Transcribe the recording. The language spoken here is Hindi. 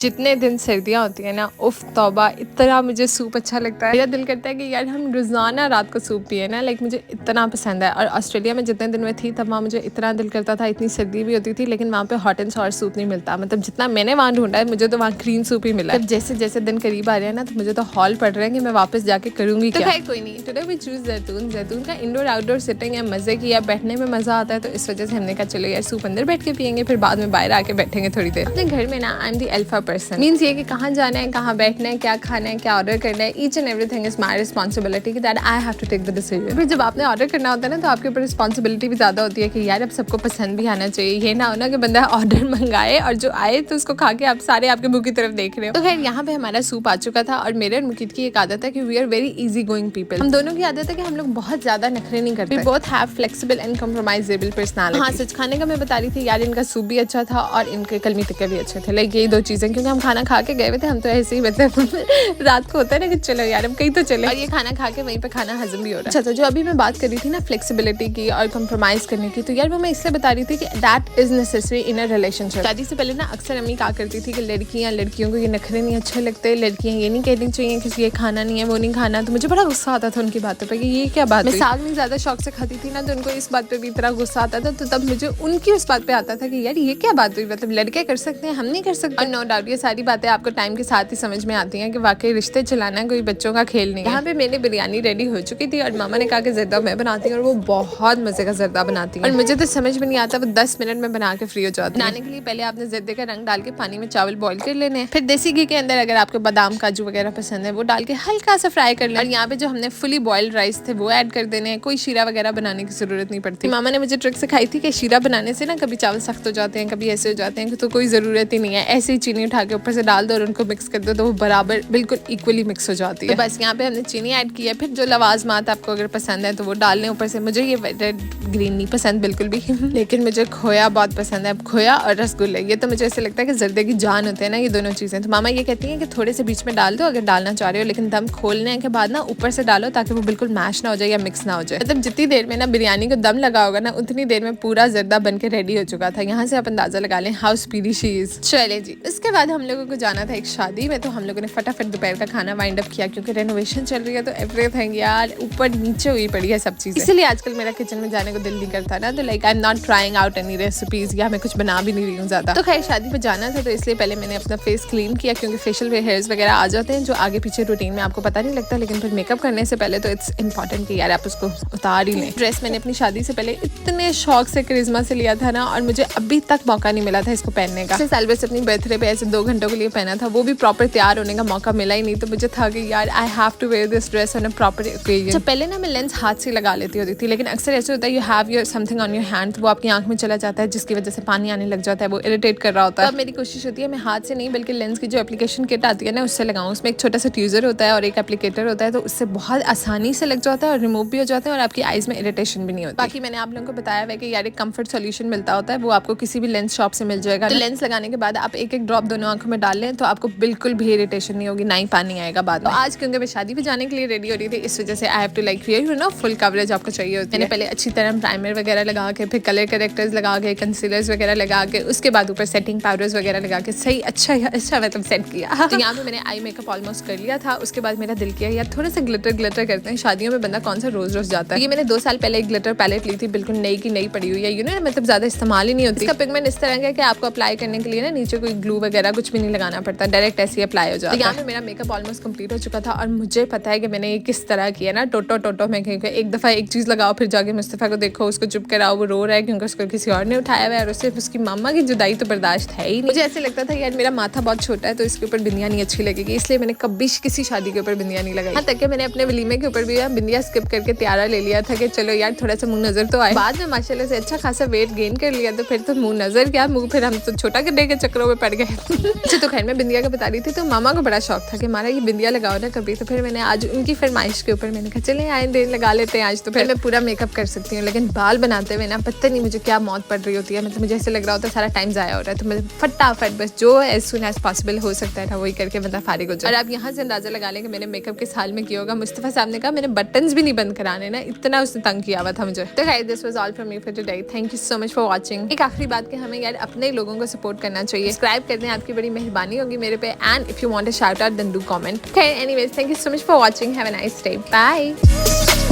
जितने दिन सर्दियाँ होती है ना, उफ तौबा, इतना मुझे सूप अच्छा लगता है। मेरा दिल करता है कि यार हम रोज़ाना रात को सूप पिए ना, लाइक मुझे इतना पसंद है। और ऑस्ट्रेलिया में जितने दिन में थी तब वहाँ मुझे इतना दिल करता था, इतनी सर्दी भी होती थी लेकिन वहाँ पे हॉट एंड सॉर सूप नहीं मिलता। मतलब जितना मैंने वहाँ ढूंढा है, मुझे तो वहाँ ग्रीन सूप ही मिला। जैसे जैसे दिन करीब आ रहे हैं ना, तो मुझे तो हॉल पड़ रहे हैं कि मैं वापस जाके करूँगी क्या। कोई नहीं, टुडे वी चूज जैतून। जैतून का इंडोर आउटडोर सिटिंग है, मजे की है, बैठने में मजा आता है, तो इस वजह से हमने कहा चलो यार सूप अंदर बैठ के पियेंगे, फिर बाद में बाहर आके बैठेंगे थोड़ी देर। अपने घर में ना I am the alpha person, means ये कि कहाँ जाना है, कहाँ बैठना है, क्या खाना है, क्या ऑर्डर करना है, each and everything is my responsibility that I have to take the decision. फिर जब आपने ऑर्डर करना होता है ना, तो आपके ऊपर रिस्पॉन्सिबिलिटी भी ज्यादा होती है कि यार अब सबको पसंद भी आना चाहिए। ये ना हो ना कि बंदा ऑर्डर मंगाए और जो आए तो उसको खा के आप सारे आपके मुंह की तरफ देख रहे हो। तो खैर यहाँ पे हमारा सूप आ चुका था और मेरे और मुकीत की एक आदत है कि we are very easy going people. हम दोनों की आदत है कि हम लोग बहुत ज्यादा नखरे नहीं करते। We both have flexible and compromisable personality. हाँ, सच खाने का मैं बता रही थी यार, इनका सूप भी अच्छा था और इनके कलमी टिक्के भी अच्छे थे। लाइक यही दो चीजें, क्योंकि हम खाना खा के गए हुए थे, हम तो ऐसे ही मतलब रात को होता है ना कि चलो यार हम कहीं तो चले, और ये खाना खा के वहीं पे खाना हजम भी हो रहा है। अच्छा, तो जो अभी मैं बात कर रही थी ना फ्लेक्सिबिलिटी की और कंप्रोमाइज करने की, तो यार वो मैं इसलिए बता रही थी कि that is necessary in a relationship. शादी से पहले ना अक्सर अम्मी कहा करती थी कि लड़कियों को ये नखरे नहीं अच्छे लगते, लड़कियां ये नहीं कहनी चाहिए कि ये खाना नहीं है, वो नहीं खाना। तो मुझे बड़ा गुस्सा आता था उनकी बातों पर कि ये क्या बात। मैं साग नहीं ज्यादा शौक से खाती थी ना, तो उनको इस बात पे भी इतना गुस्सा आता था। तो तब मुझे उनकी उस बात पे आता था कि यार ये क्या बात हुई, मतलब लड़के कर सकते हैं, हम नहीं कर सकते। और नो डाउट ये सारी बातें आपको टाइम के साथ ही समझ में आती हैं कि वाकई रिश्ते चलाना कोई बच्चों का खेल नहीं है। यहाँ पे मेरी बिरयानी रेडी हो चुकी थी और मामा ने कहा कि जर्दा मैं बनाती हूँ, और वो बहुत मजे का जर्दा बनाती है और मुझे तो समझ में नहीं आता, वो 10 मिनट में बना के फ्री हो जाती है। बनाने के लिए पहले आपने जर्दे का रंग डाल के पानी में चावल बॉईल कर लेने हैं, फिर देसी घी के अंदर अगर आपको बादाम काजू वगैरह पसंद है वो डाल के हल्का सा फ्राई कर लें। और यहाँ पे जो हमने फुली बॉइल्ड राइस थे वो ऐड कर देने हैं। कोई शीरा वगैरह बनाने की जरूरत नहीं पड़ती। मामा ने मुझे ट्रिक सिखाई थी कि शीरा बनाने से ना कभी चावल सख्त हो जाते हैं, कभी ऐसे हो जाते हैं, तो कोई जरूरत ही नहीं है, ऐसे ही चीनी उठा के ऊपर से डाल दो और उनको मिक्स कर दो, तो वो बराबर बिल्कुल इक्वली मिक्स हो जाती है। तो बस यहाँ पे हमने चीनी ऐड की है। फिर जो लवाजमात आपको अगर पसंद है तो वो डाल लें ऊपर से। मुझे ये रेड ग्रीन नहीं पसंद बिल्कुल भी लेकिन मुझे खोया बहुत पसंद है। खोया और रसगुल्ले, ये तो मुझे ऐसे लगता है कि जर्दे की जान होते हैं ना ये दोनों चीजें। तो मामा ये कहती हैं कि थोड़े से बीच में डाल दो अगर डालना चाह रहे हो, लेकिन दम खोलने के बाद ना ऊपर से डालो ताकि वो बिल्कुल मैश ना हो जाए या मिक्स ना हो जाए। मतलब जितनी देर में ना बिरयानी को दम लगा होगा ना, उतनी देर में पूरा जर्दा बन के रेडी हो चुका था। यहाँ से आप अंदाजा लगा लें हाउ स्पीडी शी इज। चले जी, उसके बाद हम लोगों को जाना था एक शादी में, तो हम लोगों ने फटाफट दोपहर का खाना वाइंड अप किया, क्योंकि रेनोवेशन चल रही है तो एवरीथिंग यार ऊपर नीचे हुई पड़ी है सब चीजें। इसलिए आजकल मेरा किचन में जाने को दिल नहीं करता ना, तो like I am not trying out any recipes, या मैं कुछ बना भी नहीं रही हूँ ज्यादा। तो खैर शादी पे जाना था, तो इसलिए पहले मैंने अपना फेस क्लीन किया, क्योंकि फेशियल हेयर्स वगैरह आ जाते हैं जो आगे पीछे रूटीन में आपको पता नहीं लगता, लेकिन फिर मेकअप करने से पहले तो इट्स इंपॉर्टेंट कि यार आप उसको उतार ही लें। ड्रेस मैंने अपनी शादी से पहले इतने शौक से करिश्मा से लिया था ना, और मुझे अभी तक मौका नहीं मिला था इसको पहनने का। साल से अपनी बर्थडे पे ऐसे 2 घंटों के लिए पहना था, वो भी प्रॉपर तैयार होने का मौका मिला ही नहीं। तो मुझे था कि यार I have to wear this dress on a proper occasion. पहले ना मैं लेंस हाथ से लगा लेती होती थी, लेकिन अक्सर ऐसे होता है you have your something on your hand, वो आपकी आंख में चला जाता है जिसकी वजह से पानी आने लग जाता है, वो इरिटेट कर रहा होता है। तो मेरी कोशिश होती है मैं हाथ से नहीं बल्कि लेंस की जो एप्लीकेशन किट आती है ना उससे लगाऊं। उसमें एक छोटा सा ट्यूजर होता है और एक एप्लीकेटर होता है, तो उससे बहुत आसानी से लग जाता है और रिमूव भी हो जाते हैं और आपकी आईज में इरिटेशन भी नहीं होती। बाकी मैंने आप लोगों को बताया हुआ कि यार एक कंफर्ट सोल्यूशन मिलता होता है, वो आपको किसी भी लेंस शॉप से मिल जाएगा। तो लेंस लगाने के बाद आप एक ड्रॉप दोनों आंखों में डाल लें तो आपको बिल्कुल भी इरिटेशन नहीं होगी, ना ही पानी आएगा बाद में। तो आज क्योंकि मैं शादी पे जाने के लिए रेडी हो रही थी, इस वजह से I have to like you know full coverage आपको चाहिए होती है। मैंने पहले अच्छी तरह प्राइमर वगैरह लगा के, फिर कलर करेक्टर्स लगा के, कंसीलर्स वगैरह लगा के, उसके बाद ऊपर सेटिंग पाउडर्स वगैरह लगा के सही अच्छा मतलब सेट किया। तो यहाँ पे मैंने आई मेकअप ऑलमोस्ट कर लिया था। उसके बाद मेरा दिल किया यार थोड़ा सा ग्लिटर करते हैं, शादियों में बंदा कौन सा रोज जाता है। ये मैंने 2 साल पहले एक ग्लिटर पैलेट ली थी, बिल्कुल नई की नई पड़ी हुई है, यू नो मतलब ज्यादा इस्तेमाल ही नहीं होती। इसका पिगमेंट इस तरह का है कि आपको अप्लाई करने के लिए ना नीचे कोई ग्लू वगैरह कुछ भी नहीं लगाना पड़ता, डायरेक्ट ऐसे अप्लाई हो जाता है। यहाँ पे मेरा मेकअप ऑलमोस्ट कंप्लीट हो चुका था और मुझे पता है कि मैंने ये किस तरह किया ना, टोटो में एक दफा एक चीज लगाओ, फिर जाके मुस्तफा को देखो, उसको चुप कराओ, वो रो रहा है क्योंकि उसको किसी और ने उठाया हुआ है, और सिर्फ उसकी मामा की जुदाई तो बर्दाश्त है ही। मुझे ऐसे लगता था यार मेरा माथा बहुत छोटा है तो इसके ऊपर बिंदिया नहीं अच्छी लगेगी, इसलिए मैंने कभी किसी शादी के ऊपर बिंदिया नहीं लगाई। हाँ, तक मैंने अपने वलीमे के ऊपर भी बिंदिया स्किप करके तैयारा ले लिया था कि चलो यार थोड़ा सा मुंह नजर तो आए। बाद में माशाल्लाह से अच्छा खासा वेट गेन कर लिया, तो फिर तो मुंह नजर क्या मुंह, फिर हम तो छोटा करने के चक्करों में पड़ गए। तो खैर मैं बिंदिया का बता रही थी, तो मामा को बड़ा शौक था कि हमारा ये बिंदिया लगाओ ना कभी, तो फिर मैंने आज उनकी फरमाइश के ऊपर मैंने कहा चले आए दिन लगा लेते हैं आज, तो फिर मैं पूरा मेकअप कर सकती हूँ। लेकिन बाल बनाते हुए ना पता नहीं मुझे क्या मौत पड़ रही होती है, मतलब मुझे ऐसे लग रहा होता है सारा टाइम जाया हो रहा है, तो मैं फटाफट बस जो एज सुन एज पॉसिबल हो सकता है ना वही करके मतलब फारिग हो जाए। और आप यहाँ से अंदाजा लगा लें कि मैंने मेकअप किस हाल में किया होगा। मुस्तफा साहब ने कहा मैंने बटन्स भी नहीं बंद कराने ना, इतना उसने तंग किया हुआ था मुझे। तो guys this was all from me for today, thank you so much for watching. एक आखिरी बात कि हमें यार अपने लोगों को सपोर्ट करना चाहिए। सब्सक्राइब कर दें आपकी आपकी बड़ी मेहरबानी होगी मेरे पे। And if you want a shout out then do comment. Okay, anyways, thank you so much for watching. Have a nice day. Bye.